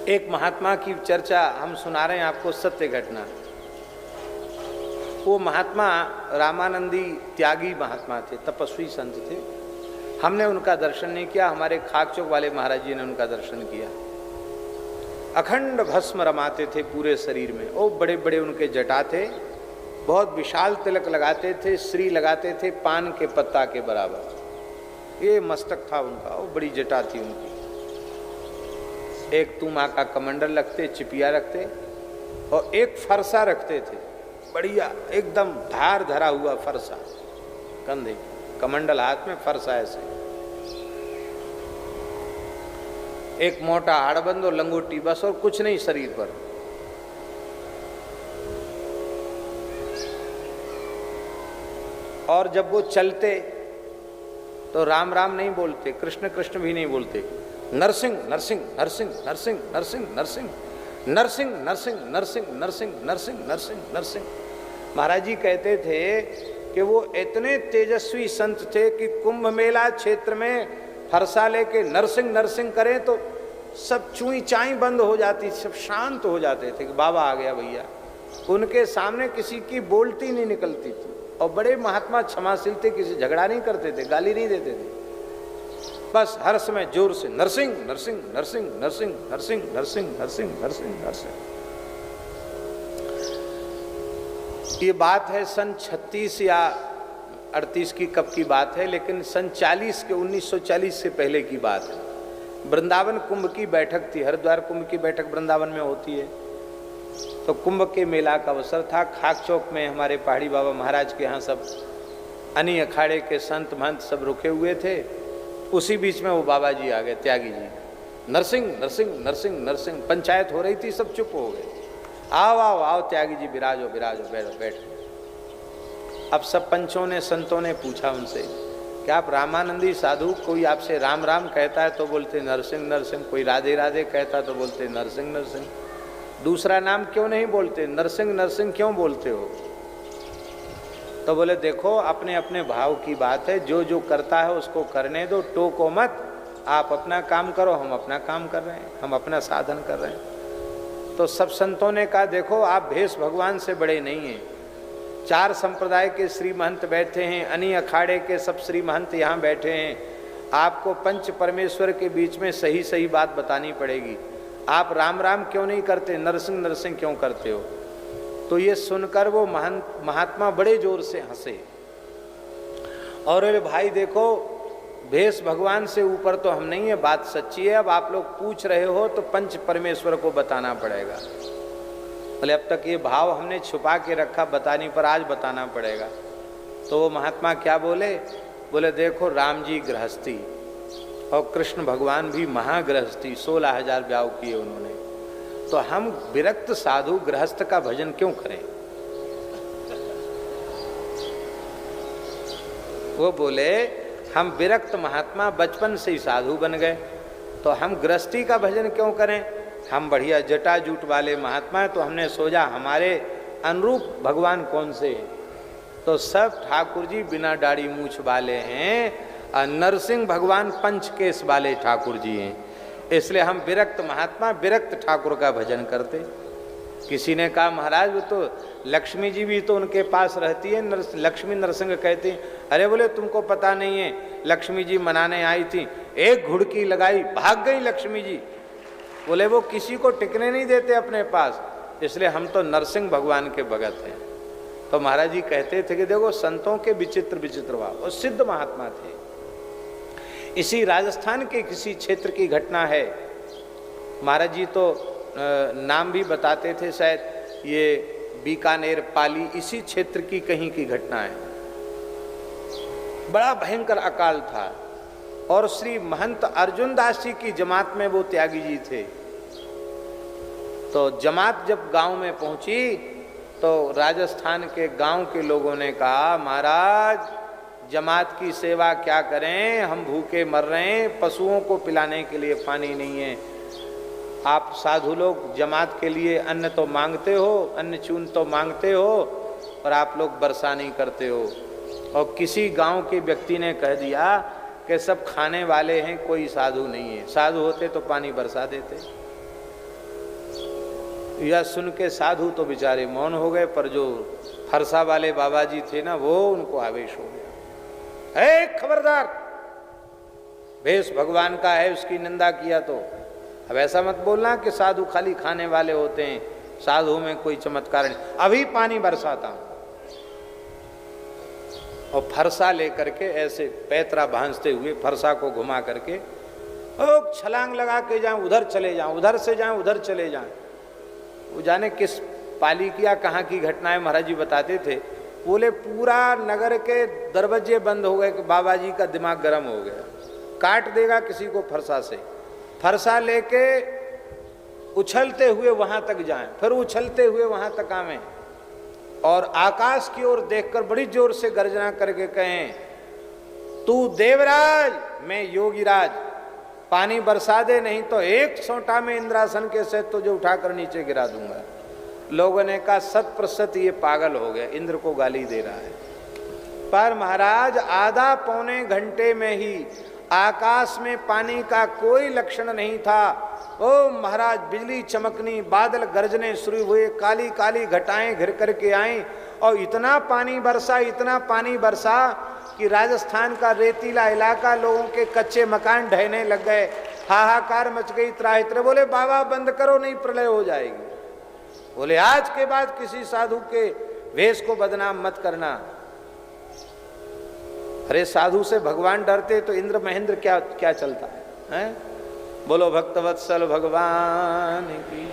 एक महात्मा की चर्चा हम सुना रहे हैं आपको, सत्य घटना। वो महात्मा रामानंदी त्यागी महात्मा थे, तपस्वी संत थे। हमने उनका दर्शन नहीं किया, हमारे खाकचौक वाले महाराज जी ने उनका दर्शन किया। अखंड भस्म रमाते थे पूरे शरीर में। वो बड़े बड़े उनके जटा थे, बहुत विशाल तिलक लगाते थे, श्री लगाते थे पान के पत्ता के बराबर। ये मस्तक था उनका, वो बड़ी जटा थी उनकी। एक तुमा का कमंडल रखते, चिपिया रखते, और एक फरसा रखते थे, बढ़िया एकदम धार धरा हुआ फरसा, कंधे कमंडल हाथ में, फरसा ऐसे। एक मोटा हाड़बंद और लंगोटी, बस और कुछ नहीं शरीर पर। और जब वो चलते तो राम राम नहीं बोलते, कृष्ण कृष्ण भी नहीं बोलते, नरसिंह नरसिंह नरसिंह नरसिंह नरसिंह नरसिंह नरसिंह नरसिंह नरसिंह नरसिंह नरसिंह नरसिंह नरसिंह। महाराज जी कहते थे कि वो इतने तेजस्वी संत थे कि कुंभ मेला क्षेत्र में फरसा लेके नरसिंह नरसिंह करें तो सब चूई चाई बंद हो जाती, सब शांत हो जाते थे कि बाबा आ गया भैया। उनके सामने किसी की बोलती नहीं निकलती थी। और बड़े महात्मा क्षमाशील थे, किसी झगड़ा नहीं करते थे, गाली नहीं देते थे, बस हर समय जोर से नरसिंह नरसिंह नरसिंह नरसिंह नरसिंह नरसिंह नरसिंह नरसिंह नरसिंह। ये बात है सन 36 या 38 की कब की बात है, लेकिन सन 40 के 1940 से पहले की बात है। वृंदावन कुंभ की बैठक थी, हरिद्वार कुंभ की बैठक वृंदावन में होती है। तो कुंभ के मेला का अवसर था। खाक चौक में हमारे पहाड़ी बाबा महाराज के यहाँ सब अनी अखाड़े के संत महंत सब रुके हुए थे। उसी बीच में वो बाबा जी आ गए, त्यागी जी। नरसिंह नरसिंह नरसिंह नरसिंह, पंचायत हो रही थी, सब चुप हो गए। आओ आओ आओ त्यागी जी, विराजो विराजो, बैठो बैठो। अब सब पंचों ने संतों ने पूछा उनसे कि आप रामानंदी साधु, कोई आपसे राम राम कहता है तो बोलते नरसिंह नरसिंह, कोई राधे राधे कहता तो बोलते नरसिंह नरसिंह, दूसरा नाम क्यों नहीं बोलते, नरसिंह नरसिंह क्यों बोलते हो? तो बोले देखो अपने अपने भाव की बात है, जो जो करता है उसको करने दो, टोको मत, आप अपना काम करो, हम अपना काम कर रहे हैं, हम अपना साधन कर रहे हैं। तो सब संतों ने कहा देखो आप भेष भगवान से बड़े नहीं हैं। 4 संप्रदाय के श्री महंत बैठे हैं, अनी अखाड़े के सब श्री महंत यहाँ बैठे हैं, आपको पंच परमेश्वर के बीच में सही सही बात बतानी पड़ेगी। आप राम राम क्यों नहीं करते, नरसिंह नरसिंह क्यों करते हो? तो ये सुनकर वो महात्मा बड़े जोर से हंसे और अरे भाई देखो भेष भगवान से ऊपर तो हम नहीं है, बात सच्ची है। अब आप लोग पूछ रहे हो तो पंच परमेश्वर को बताना पड़ेगा। बोले अब तक ये भाव हमने छुपा के रखा, बताने पर आज बताना पड़ेगा। तो वो महात्मा क्या बोले? बोले देखो राम जी गृहस्थी और कृष्ण भगवान भी महागृहस्थी, 16,000 ब्याह किए उन्होंने, तो हम विरक्त साधु गृहस्थ का भजन क्यों करें? वो बोले हम विरक्त महात्मा बचपन से ही साधु बन गए, तो हम गृहस्थी का भजन क्यों करें? हम बढ़िया जटा जूट वाले महात्मा हैं, तो हमने सोचा हमारे अनुरूप भगवान कौन से हैं? तो सब ठाकुर जी बिना दाढ़ी मूछ वाले हैं, नरसिंह भगवान पंचकेश वाले ठाकुर जी हैं, इसलिए हम विरक्त महात्मा विरक्त ठाकुर का भजन करते। किसी ने कहा महाराज वो तो लक्ष्मी जी भी तो उनके पास रहती है, लक्ष्मी नरसिंह कहती हैं। अरे बोले तुमको पता नहीं है, लक्ष्मी जी मनाने आई थी, एक घुड़की लगाई भाग गई लक्ष्मी जी। बोले वो किसी को टिकने नहीं देते अपने पास, इसलिए हम तो नरसिंह भगवान के भगत हैं। तो महाराज जी कहते थे कि देखो संतों के विचित्र विचित्र भाव, और सिद्ध महात्मा थे। इसी राजस्थान के किसी क्षेत्र की घटना है। महाराज जी तो नाम भी बताते थे, शायद ये बीकानेर पाली इसी क्षेत्र की कहीं की घटना है। बड़ा भयंकर अकाल था और श्री महंत अर्जुन दास जी की जमात में वो त्यागी जी थे। तो जमात जब गांव में पहुंची तो राजस्थान के गांव के लोगों ने कहा महाराज जमात की सेवा क्या करें, हम भूखे मर रहे हैं, पशुओं को पिलाने के लिए पानी नहीं है। आप साधु लोग जमात के लिए अन्न तो मांगते हो, अन्न चून तो मांगते हो, और आप लोग वर्षा नहीं करते हो। और किसी गांव के व्यक्ति ने कह दिया कि सब खाने वाले हैं, कोई साधु नहीं है, साधु होते तो पानी बरसा देते। यह सुन के साधु तो बेचारे मौन हो गए, पर जो फरसा वाले बाबा जी थे ना, वो उनको आवेश हो गया। ए खबरदार, भेष भगवान का है, उसकी निंदा किया तो अब ऐसा मत बोलना कि साधु खाली खाने वाले होते हैं, साधु में कोई चमत्कार नहीं। अभी पानी बरसाता हूं। और फरसा लेकर के ऐसे पैतरा भांजते हुए फरसा को घुमा करके छलांग लगा के जाऊं, उधर चले जाऊं, उधर से जाऊं, उधर चले जाएं। वो जाने किस पाली किया, कहाँ की घटनाएं महाराज जी बताते थे। बोले पूरा नगर के दरवाजे बंद हो गए कि बाबा जी का दिमाग गर्म हो गया, काट देगा किसी को फरसा से। फरसा लेके उछलते हुए वहां तक जाएं, फिर उछलते हुए वहां तक आवें और आकाश की ओर देखकर बड़ी जोर से गर्जना करके कहें, तू देवराज, मैं योगीराज, पानी बरसा दे, नहीं तो एक सोटा में इंद्रासन के से तुझे उठाकर नीचे गिरा दूंगा। लोगों ने कहा 100% ये पागल हो गया, इंद्र को गाली दे रहा है। पर महाराज आधा पौने घंटे में ही आकाश में पानी का कोई लक्षण नहीं था। ओ महाराज, बिजली चमकनी, बादल गरजने शुरू हुए, काली काली घटाएं घिर करके आई और इतना पानी बरसा, इतना पानी बरसा कि राजस्थान का रेतीला इलाका, लोगों के कच्चे मकान ढहने लग गए, हाहाकार मच गई, त्राहित्र। बोले बाबा बंद करो, नहीं प्रलय हो जाएगी। बोले आज के बाद किसी साधु के वेश को बदनाम मत करना। अरे साधु से भगवान डरते तो इंद्र महेंद्र क्या क्या चलता है? बोलो भक्तवत्सल भगवान की।